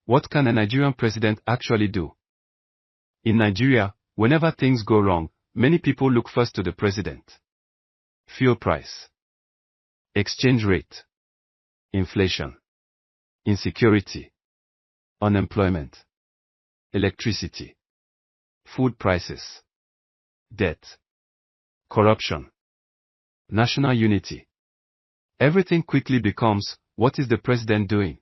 What can a Nigerian president actually do? In Nigeria, whenever things go wrong, many people look first to the president. Fuel price, exchange rate, inflation, insecurity, unemployment, electricity, food prices, debt, corruption, national unity. Everything quickly becomes, what is the president doing?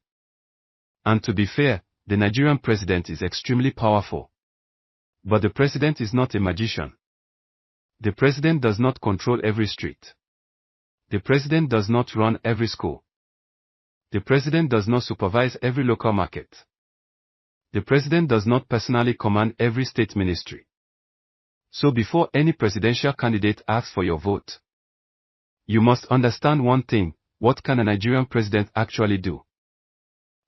And to be fair, the Nigerian president is extremely powerful. But the president is not a magician. The president does not control every street. The president does not run every school. The president does not supervise every local market. The president does not personally command every state ministry. So before any presidential candidate asks for your vote, you must understand one thing: what can a Nigerian president actually do?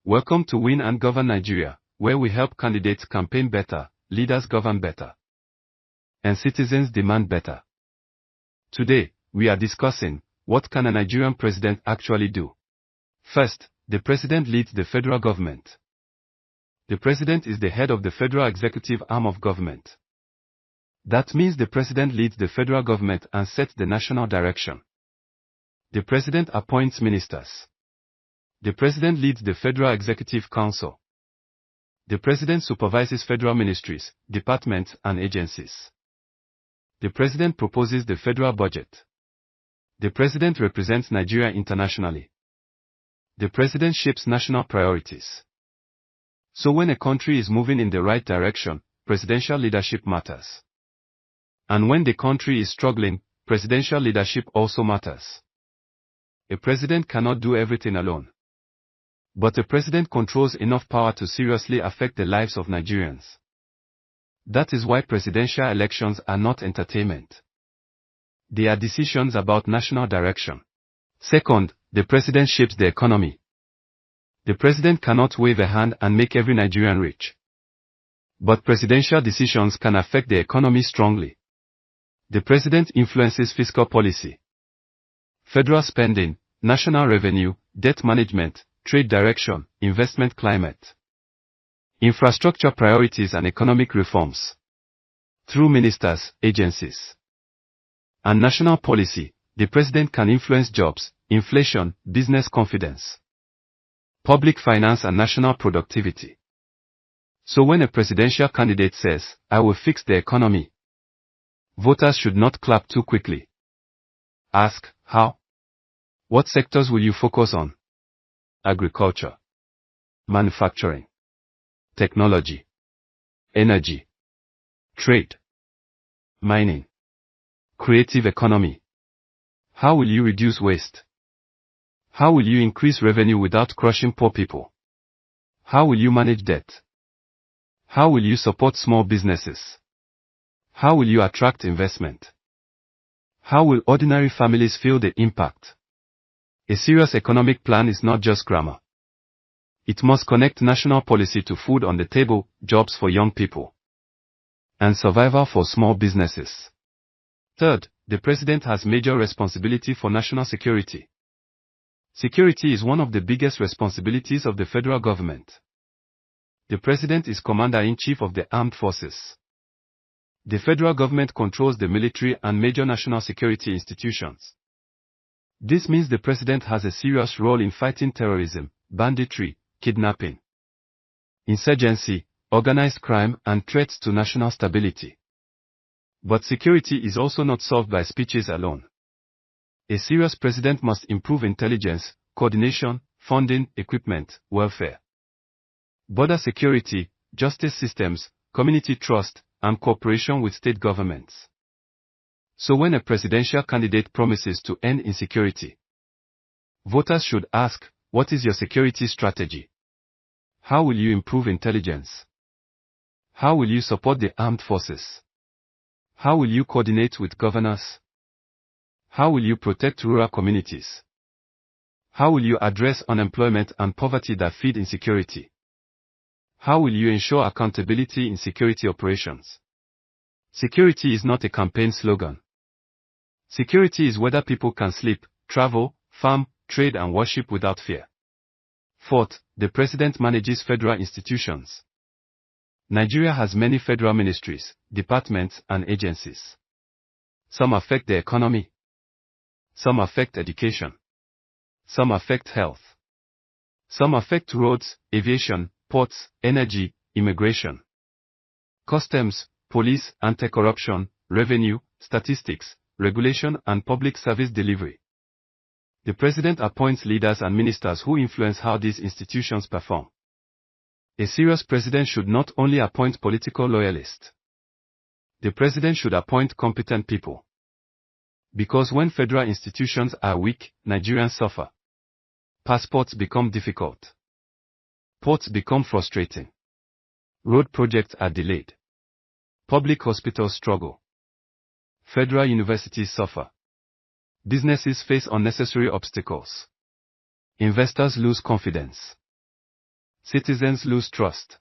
Welcome to Win and Govern Nigeria, where we help candidates campaign better, leaders govern better, and citizens demand better. Today, we are discussing, what can a Nigerian president actually do? First, the president leads the federal government. The president is the head of the federal executive arm of government. That means the president leads the federal government and sets the national direction. The president appoints ministers. The president leads the Federal Executive Council. The president supervises federal ministries, departments, and agencies. The president proposes the federal budget. The president represents Nigeria internationally. The president shapes national priorities. So when a country is moving in the right direction, presidential leadership matters. And when the country is struggling, presidential leadership also matters. A president cannot do everything alone. But a president controls enough power to seriously affect the lives of Nigerians. That is why presidential elections are not entertainment. They are decisions about national direction. Second, the president shapes the economy. The president cannot wave a hand and make every Nigerian rich. But presidential decisions can affect the economy strongly. The president influences fiscal policy, federal spending, national revenue, debt management, trade direction, investment climate, infrastructure priorities and economic reforms. Through ministers, agencies, and national policy, the president can influence jobs, inflation, business confidence, public finance and national productivity. So when a presidential candidate says, "I will fix the economy," voters should not clap too quickly. Ask, how? What sectors will you focus on? Agriculture, manufacturing, technology, energy, trade, mining, creative economy. How will you reduce waste? How will you increase revenue without crushing poor people? How will you manage debt? How will you support small businesses? How will you attract investment? How will ordinary families feel the impact? A serious economic plan is not just grammar. It must connect national policy to food on the table, jobs for young people, and survival for small businesses. Third, the president has major responsibility for national security. Security is one of the biggest responsibilities of the federal government. The president is commander-in-chief of the armed forces. The federal government controls the military and major national security institutions. This means the president has a serious role in fighting terrorism, banditry, kidnapping, insurgency, organized crime, and threats to national stability. But security is also not solved by speeches alone. A serious president must improve intelligence, coordination, funding, equipment, welfare, border security, justice systems, community trust, and cooperation with state governments. So when a presidential candidate promises to end insecurity, voters should ask, what is your security strategy? How will you improve intelligence? How will you support the armed forces? How will you coordinate with governors? How will you protect rural communities? How will you address unemployment and poverty that feed insecurity? How will you ensure accountability in security operations? Security is not a campaign slogan. Security is whether people can sleep, travel, farm, trade and worship without fear. Fourth, The president manages federal institutions. Nigeria has many federal ministries, departments, and agencies. Some affect the economy. Some affect education. Some affect health. Some affect roads, aviation, ports, energy, immigration, customs, police, anti-corruption, revenue, statistics, regulation, and public service delivery. The president appoints leaders and ministers who influence how these institutions perform. A serious president should not only appoint political loyalists. The president should appoint competent people. Because when federal institutions are weak, Nigerians suffer. Passports become difficult. Ports become frustrating. Road projects are delayed. Public hospitals struggle. Federal universities suffer. Businesses face unnecessary obstacles. Investors lose confidence. Citizens lose trust.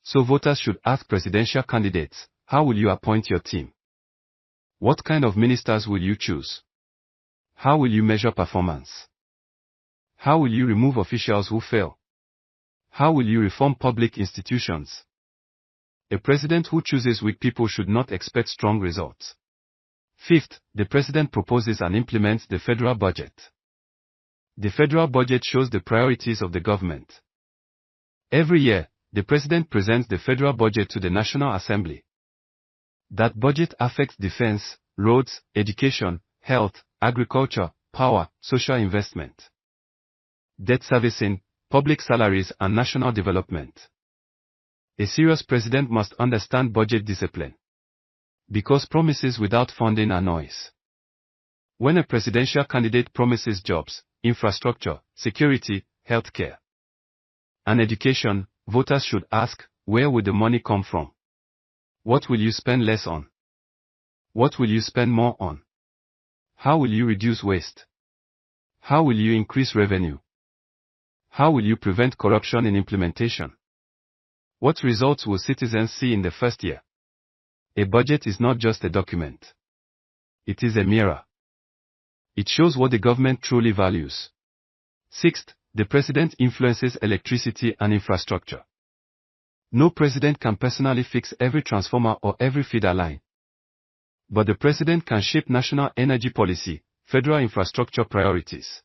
So voters should ask presidential candidates, how will you appoint your team? What kind of ministers will you choose? How will you measure performance? How will you remove officials who fail? How will you reform public institutions? A president who chooses weak people should not expect strong results. Fifth, the president proposes and implements the federal budget. The federal budget shows the priorities of the government. Every year, the president presents the federal budget to the National Assembly. That budget affects defense, roads, education, health, agriculture, power, social investment, debt servicing, public salaries, and national development. A serious president must understand budget discipline. Because promises without funding are noise. When a presidential candidate promises jobs, infrastructure, security, healthcare, and education, voters should ask, where will the money come from? What will you spend less on? What will you spend more on? How will you reduce waste? How will you increase revenue? How will you prevent corruption in implementation? What results will citizens see in the first year? A budget is not just a document. It is a mirror. It shows what the government truly values. Sixth, the president influences electricity and infrastructure. No president can personally fix every transformer or every feeder line. But the president can shape national energy policy, federal infrastructure priorities,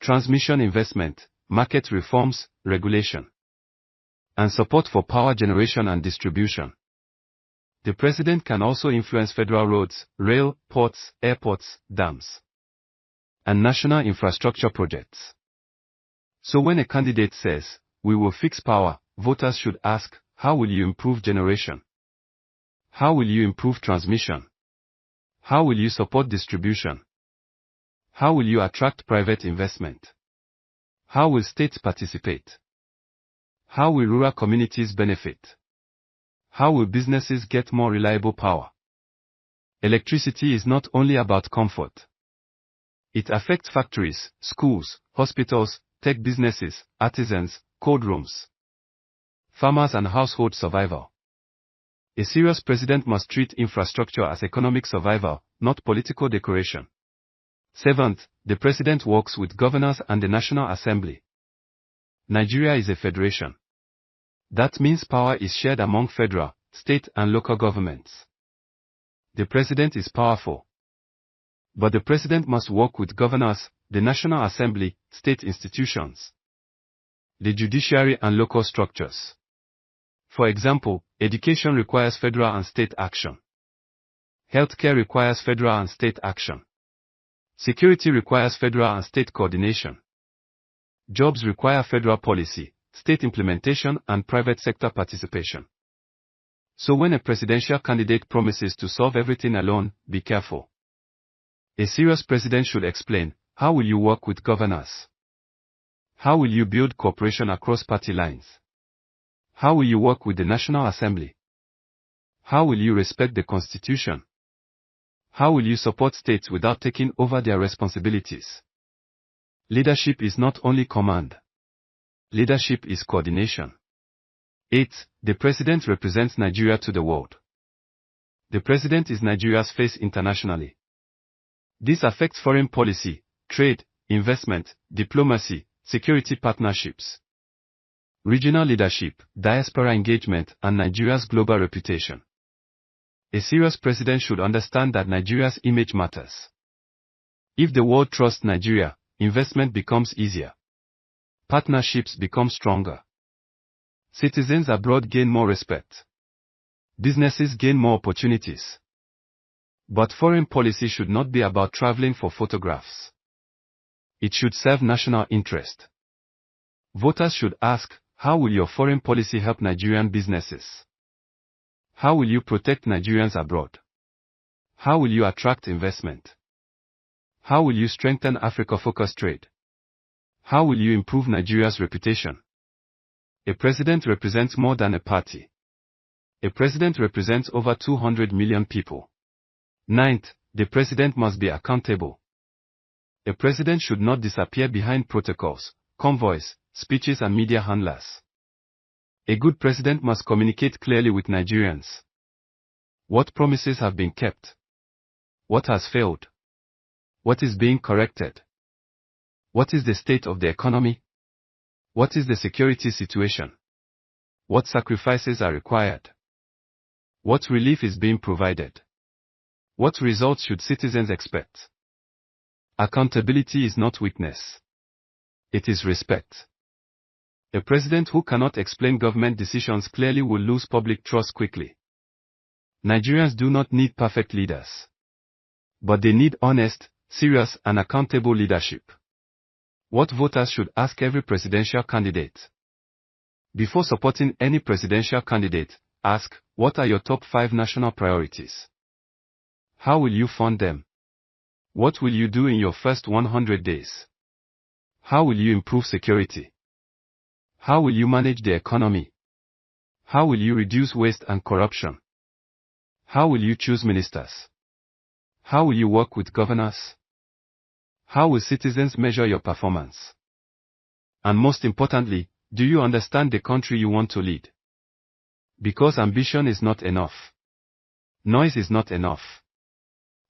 transmission investment, market reforms, regulation, and support for power generation and distribution. The president can also influence federal roads, rail, ports, airports, dams, and national infrastructure projects. So when a candidate says, we will fix power, voters should ask, how will you improve generation? How will you improve transmission? How will you support distribution? How will you attract private investment? How will states participate? How will rural communities benefit? How will businesses get more reliable power? Electricity is not only about comfort. It affects factories, schools, hospitals, tech businesses, artisans, cold rooms, farmers and household survival. A serious president must treat infrastructure as economic survival, not political decoration. Seventh, the president works with governors and the National Assembly. Nigeria is a federation. That means power is shared among federal, state, and local governments. The president is powerful. But the president must work with governors, the National Assembly, state institutions, the judiciary, and local structures. For example, education requires federal and state action. Healthcare requires federal and state action. Security requires federal and state coordination. Jobs require federal policy, state implementation, and private sector participation. So when a presidential candidate promises to solve everything alone, be careful. A serious president should explain, how will you work with governors? How will you build cooperation across party lines? How will you work with the National Assembly? How will you respect the Constitution? How will you support states without taking over their responsibilities? Leadership is not only command. Leadership is coordination. 8. The president represents Nigeria to the world. The president is Nigeria's face internationally. This affects foreign policy, trade, investment, diplomacy, security partnerships, regional leadership, diaspora engagement, and Nigeria's global reputation. A serious president should understand that Nigeria's image matters. If the world trusts Nigeria, investment becomes easier. Partnerships become stronger. Citizens abroad gain more respect. Businesses gain more opportunities. But foreign policy should not be about traveling for photographs. It should serve national interest. Voters should ask, how will your foreign policy help Nigerian businesses? How will you protect Nigerians abroad? How will you attract investment? How will you strengthen Africa-focused trade? How will you improve Nigeria's reputation? A president represents more than a party. A president represents over 200 million people. Ninth, the president must be accountable. A president should not disappear behind protocols, convoys, speeches and media handlers. A good president must communicate clearly with Nigerians. What promises have been kept? What has failed? What is being corrected? What is the state of the economy? What is the security situation? What sacrifices are required? What relief is being provided? What results should citizens expect? Accountability is not weakness. It is respect. A president who cannot explain government decisions clearly will lose public trust quickly. Nigerians do not need perfect leaders. But they need honest, serious and accountable leadership. What voters should ask every presidential candidate? Before supporting any presidential candidate, ask, what are your top 5 national priorities? How will you fund them? What will you do in your first 100 days? How will you improve security? How will you manage the economy? How will you reduce waste and corruption? How will you choose ministers? How will you work with governors? How will citizens measure your performance? And most importantly, do you understand the country you want to lead? Because ambition is not enough. Noise is not enough.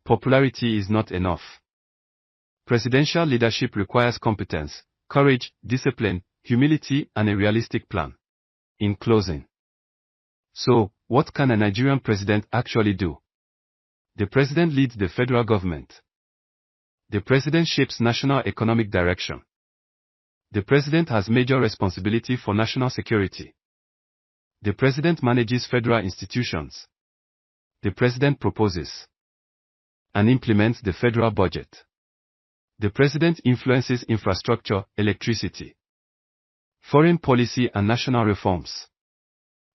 Popularity is not enough. Presidential leadership requires competence, courage, discipline, humility, and a realistic plan. In closing. So, what can a Nigerian president actually do? The president leads the federal government. The president shapes national economic direction. The president has major responsibility for national security. The president manages federal institutions. The president proposes and implements the federal budget. The president influences infrastructure, electricity, foreign policy and national reforms.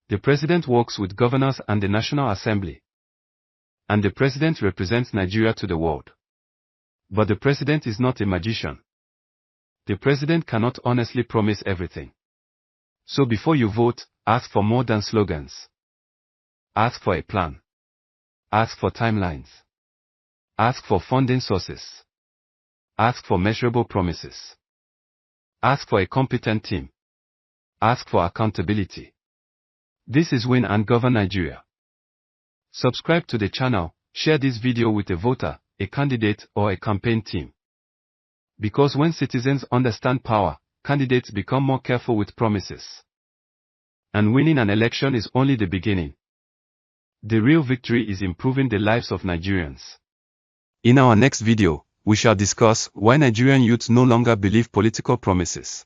The president works with governors and the National Assembly. And the president represents Nigeria to the world. But the president is not a magician. The president cannot honestly promise everything. So before you vote, ask for more than slogans. Ask for a plan. Ask for timelines. Ask for funding sources. Ask for measurable promises. Ask for a competent team. Ask for accountability. This is Win and Govern Nigeria. Subscribe to the channel, share this video with a voter, a candidate or a campaign team. Because when citizens understand power, candidates become more careful with promises. And winning an election is only the beginning. The real victory is improving the lives of Nigerians. In our next video, we shall discuss why Nigerian youths no longer believe political promises.